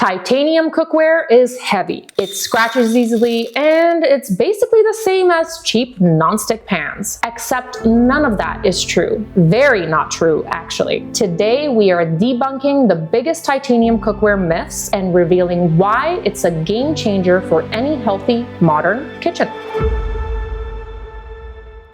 Titanium cookware is heavy. It scratches easily, and it's basically the same as cheap non-stick pans. Except none of that is true. Very not true, actually. Today, we are debunking the biggest titanium cookware myths and revealing why it's a game changer for any healthy, modern kitchen.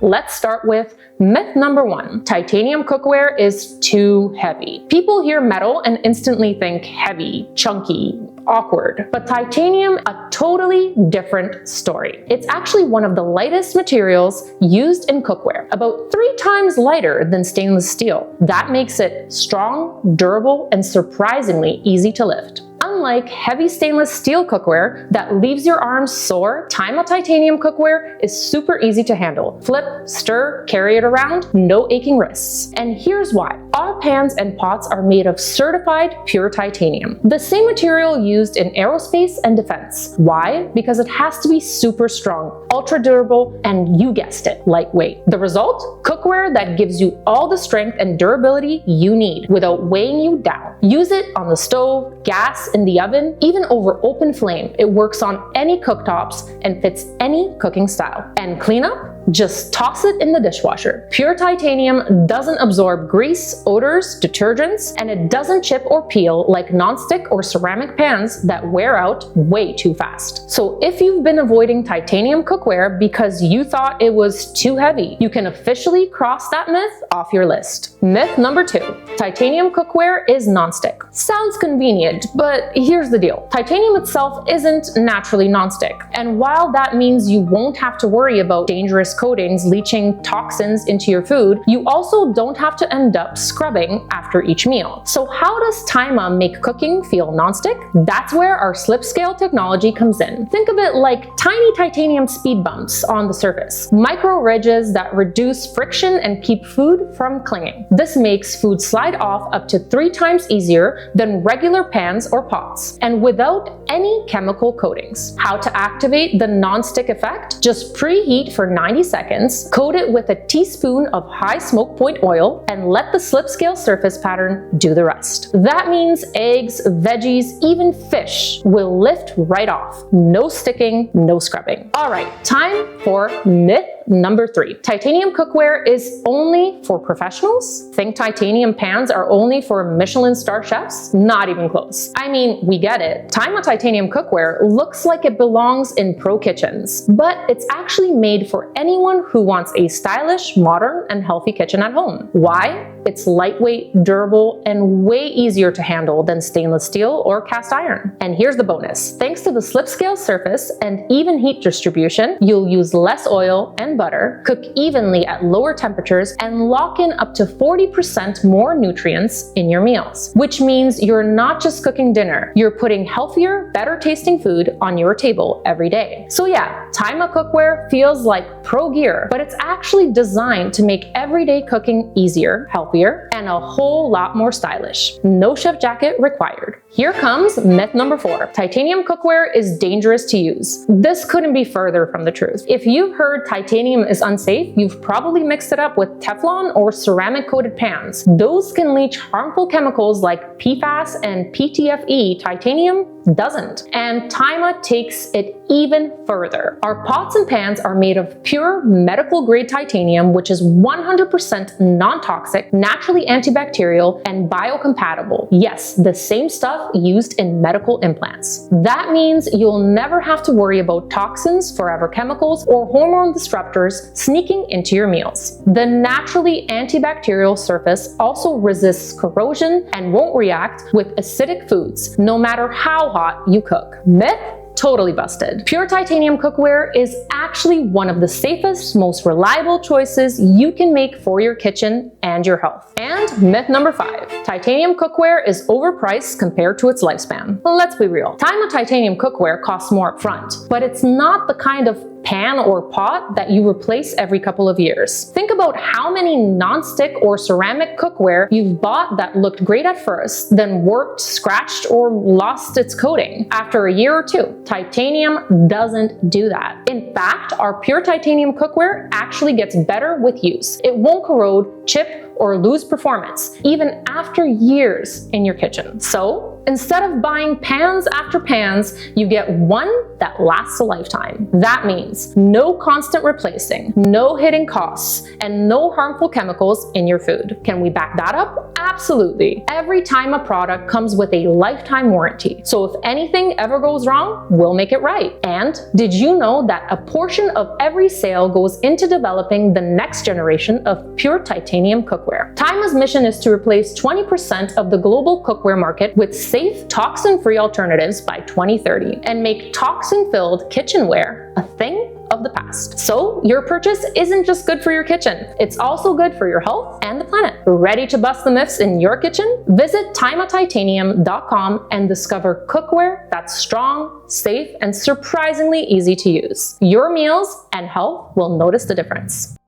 Let's start with myth number 1. Titanium cookware is too heavy. People hear metal and instantly think heavy, chunky, awkward. But titanium, a totally different story. It's actually one of the lightest materials used in cookware, about 3 times lighter than stainless steel. That makes it strong, durable, and surprisingly easy to lift. Unlike heavy stainless steel cookware that leaves your arms sore, TAIMA Titanium cookware is super easy to handle. Flip, stir, carry it around, no aching wrists. And here's why. Our pans and pots are made of certified pure titanium, the same material used in aerospace and defense. Why? Because it has to be super strong, ultra durable, and you guessed it, lightweight. The result? Cookware that gives you all the strength and durability you need without weighing you down. Use it on the stove, gas, in the oven, even over open flame. It works on any cooktops and fits any cooking style. And cleanup? Just toss it in the dishwasher. Pure titanium doesn't absorb grease, odors, detergents, and it doesn't chip or peel like non-stick or ceramic pans that wear out way too fast. So if you've been avoiding titanium cookware because you thought it was too heavy, you can officially cross that myth off your list. Myth number 2. Titanium cookware is non-stick. Sounds convenient, but here's the deal. Titanium itself isn't naturally non-stick. And while that means you won't have to worry about dangerous coatings leaching toxins into your food, you also don't have to end up scrubbing after each meal. So how does TAIMA make cooking feel non-stick? That's where our SlipScale technology comes in. Think of it like tiny titanium speed bumps on the surface, micro ridges that reduce friction and keep food from clinging. This makes food slide off up to 3 times easier than regular pans or pots, and without any chemical coatings. How to activate the non-stick effect? Just preheat for 90 seconds, coat it with a teaspoon of high smoke point oil, and let the SlipScale surface pattern do the rest. That means eggs, veggies, even fish will lift right off. No sticking, no scrubbing. All right, time for myth number 3. Titanium cookware is only for professionals? Think titanium pans are only for Michelin star chefs? Not even close. I mean, we get it. TAIMA Titanium cookware looks like it belongs in pro kitchens, but it's actually made for anyone who wants a stylish, modern, and healthy kitchen at home. Why? It's lightweight, durable, and way easier to handle than stainless steel or cast iron. And here's the bonus. Thanks to the SlipScale surface and even heat distribution, you'll use less oil and butter, cook evenly at lower temperatures, and lock in up to 40% more nutrients in your meals. Which means you're not just cooking dinner, you're putting healthier, better tasting food on your table every day. So yeah, TAIMA cookware feels like pro gear, but it's actually designed to make everyday cooking easier, healthier, and a whole lot more stylish. No chef jacket required. Here comes myth number 4. Titanium cookware is dangerous to use. This couldn't be further from the truth. If you've heard titanium is unsafe, you've probably mixed it up with Teflon or ceramic coated pans. Those can leach harmful chemicals like PFAS and PTFE. Titanium doesn't. And TAIMA takes it even further. Our pots and pans are made of pure medical grade titanium, which is 100% non-toxic, naturally antibacterial, and biocompatible. Yes, the same stuff used in medical implants. That means you'll never have to worry about toxins, forever chemicals, or hormone disruptors sneaking into your meals. The naturally antibacterial surface also resists corrosion and won't react with acidic foods, no matter how hot you cook. Myth? Totally busted. Pure titanium cookware is actually one of the safest, most reliable choices you can make for your kitchen and your health. And myth number 5. Titanium cookware is overpriced compared to its lifespan. Let's be real. TAIMA titanium cookware costs more upfront, but it's not the kind of pan or pot that you replace every couple of years. Think about how many non-stick or ceramic cookware you've bought that looked great at first, then worked, scratched, or lost its coating after a year or 2. Titanium doesn't do that. In fact, our pure titanium cookware actually gets better with use. It won't corrode, chip, or lose performance, even after years in your kitchen. So, Instead of buying pans after pans, you get one that lasts a lifetime. That means no constant replacing, no hidden costs, and no harmful chemicals in your food. Can we back that up? Absolutely. Every TAIMA product comes with a lifetime warranty. So if anything ever goes wrong, we'll make it right. And did you know that a portion of every sale goes into developing the next generation of pure titanium cookware? TAIMA's mission is to replace 20% of the global cookware market with safe, toxin-free alternatives by 2030 and make toxin-filled kitchenware a thing of the past. So your purchase isn't just good for your kitchen, it's also good for your health and the planet. Ready to bust the myths in your kitchen? Visit taimatitanium.com and discover cookware that's strong, safe, and surprisingly easy to use. Your meals and health will notice the difference.